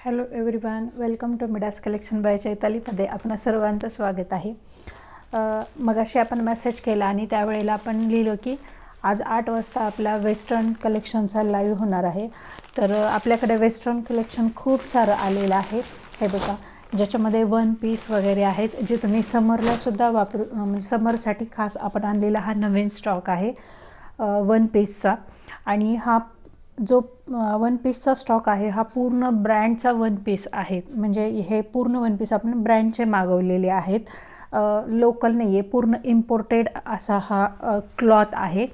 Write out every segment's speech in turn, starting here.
Hello everyone, welcome to Midas collection by चैतालीमध्ये आपणा सर्वांचं स्वागत आहे। मगाशी आपण मेसेज केला आणि त्यावेळेला आपण लिहिलं की आज 8 वाजता आपला वेस्टर्न कलेक्शनचा लाईव्ह होणार आहे। तर आपल्याकडे वेस्टर्न कलेक्शन खूप सारं आलेलं आहे। हे बघा, ज्याच्यामध्ये वन पीस वगैरे आहेत, जे तुम्ही समरला सुद्धा वापरू, समरसाठी खास आपण आणलेला हा नवीन स्टॉक आहे वन पीसचा। आणि हा जो वन पीसचा स्टॉक आहे हा पूर्ण ब्रँडचा वन पीस आहे। म्हणजे हे पूर्ण वन पीस आपण ब्रँडचे मागवलेले आहेत, लोकल नाही आहे, पूर्ण इम्पोर्टेड असा हा क्लॉथ आहे।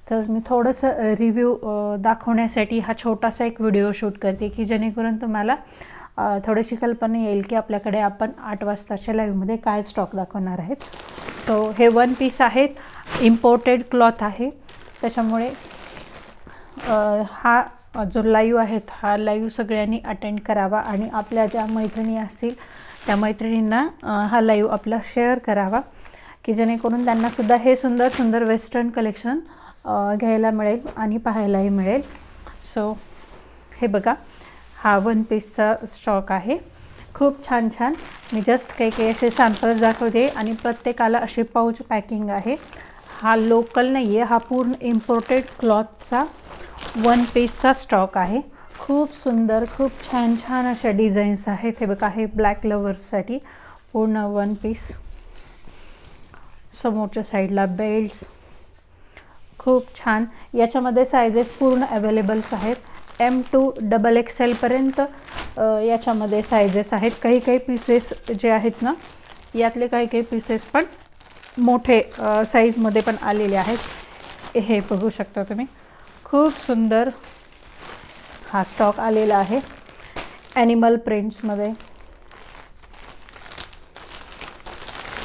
तर मी थोडंसं रिव्ह्यू दाखवण्यासाठी हा छोटासा एक व्हिडिओ शूट करते की जेणेकरून तुम्हाला थोडीशी कल्पना येईल की आपल्याकडे आपण 8 वाजताच्या लाईव्हमध्ये काय स्टॉक दाखवणार आहेत। सो हे वन पीस आहेत, इम्पोर्टेड क्लॉथ आहे, त्याच्यामुळे हा जो लाईव्ह आहे हा लाईव्ह सगळ्यांनी अटेंड करावा आणि आपल्या ज्या मैत्रिणी असतील त्या मैत्रिणींना हा लाईव्ह आपला शेअर करावा की जेणेकरून त्यांनासुद्धा हे सुंदर सुंदर वेस्टर्न कलेक्शन घ्यायला मिळेल आणि पाहायलाही मिळेल। सो हे बघा, हा वन पीसचा स्टॉक आहे, खूप छान छान। मी जस्ट काही असे सॅम्पल्स दाखवते आणि प्रत्येकाला अशी पाऊच पॅकिंग आहे। हा लोकल नाही आहे, हा पूर्ण इम्पोर्टेड क्लॉथचा वन पीसचा स्टॉक आहे। खूप सुंदर, खूप छान छान अशा डिझाईन्स आहेत। हे बघा, हे ब्लॅक लवर्ससाठी पूर्ण वन पीस, समोरच्या साईडला बेल्ट्स, खूप छान। याच्यामध्ये सायझेस पूर्ण अवेलेबल्स आहेत, M2 XXL पर्यंत याच्यामध्ये सायझेस आहेत। काही काही पीसेस जे आहेत ना, यातले काही काही पीसेस पण मोठे साईजमध्ये पण आलेले आहेत। हे बघू शकता तुम्ही, खूप सुंदर हा स्टॉक आलेला आहे ॲनिमल प्रिंट्समध्ये।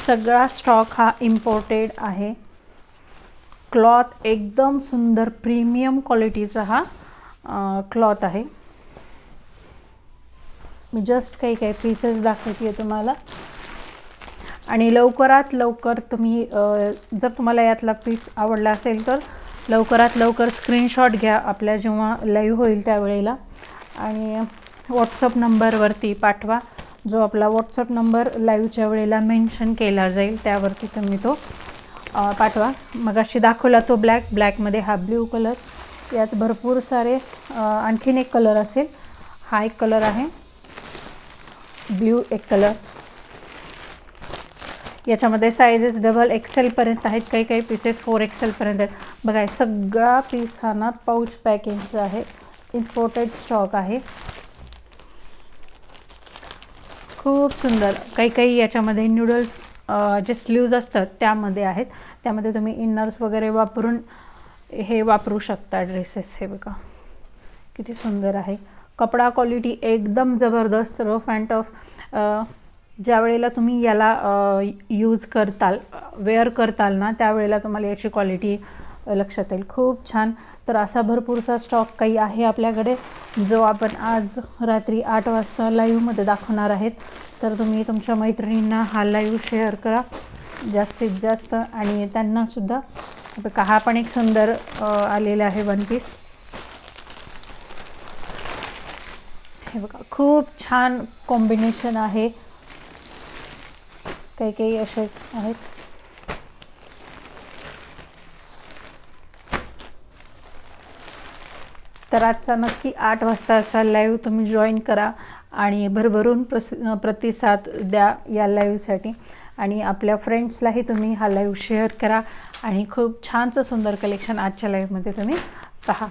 सगळा स्टॉक हा इम्पोर्टेड आहे, क्लॉथ एकदम सुंदर प्रीमियम क्वालिटीचा हा क्लॉथ आहे। मी जस्ट काही काही पीसेस दाखवते तुम्हाला आणि लवकरात लवकर तुम्ही जर तुम्हाला यातला पीस आवडला असेल तर लवकरात लवकर स्क्रीनशॉट घ्या आपल्या जेव्हा लाईव्ह होईल त्यावेळेला आणि व्हॉट्सअप नंबरवरती पाठवा। जो आपला व्हॉट्सअप नंबर लाईव्हच्या वेळेला मेन्शन केला जाईल त्यावरती तुम्ही तो पाठवा। मगाशी दाखवला तो ब्लॅकमध्ये हा ब्ल्यू कलर, यात भरपूर सारे आणखीन एक कलर असेल, हा एक कलर आहे ब्ल्यू, एक कलर। याच्यामध्ये सायझेस XXL पर्यंत आहेत, काही काही पीसेस 4XL पर्यंत आहेत। बघा, सगळा पीस हा ना पाऊच पॅकिंगचा आहे, इम्पोर्टेड स्टॉक आहे, खूप सुंदर। काही काही याच्यामध्ये न्यूडल्स जे स्लीव्ज असतात त्यामध्ये आहेत, त्यामध्ये तुम्ही इनर्स वगैरे वापरून हे वापरू शकता ड्रेसेस। हे बघा किती सुंदर आहे, कपडा क्वालिटी एकदम ज़बरदस्त, रफ अँड टफ। ज्या वेळेला तुम्ही याला यूज करताल, वेअर करताल ना, त्यावेळेला तुम्हाला याची क्वालिटी लक्षात येईल, खूप छान। तर असा भरपूरसा स्टॉक काही आहे आपल्याकडे जो आपण आज रात्री 8 वाजता लाईव्हमध्ये दाखवणार आहेत। तर तुम्ही तुमच्या मैत्रिणींना हा लाईव्ह शेअर करा जास्तीत जास्त आणि त्यांनासुद्धा बघा, हा पण एक सुंदर आलेला आहे वन पीस। हे बघा, खूप छान कॉम्बिनेशन आहे, काही काही असे आहेत। तर आजचा नक्की 8 वाजताचा लाईव्ह तुम्ही जॉईन करा आणि भरभरून प्रतिसाद द्या या लाईव्हसाठी आणि आपल्या फ्रेंड्सलाही तुम्ही हा लाईव्ह शेअर करा आणि खूप छानचं सुंदर कलेक्शन आजच्या लाईव्हमध्ये तुम्ही पहा।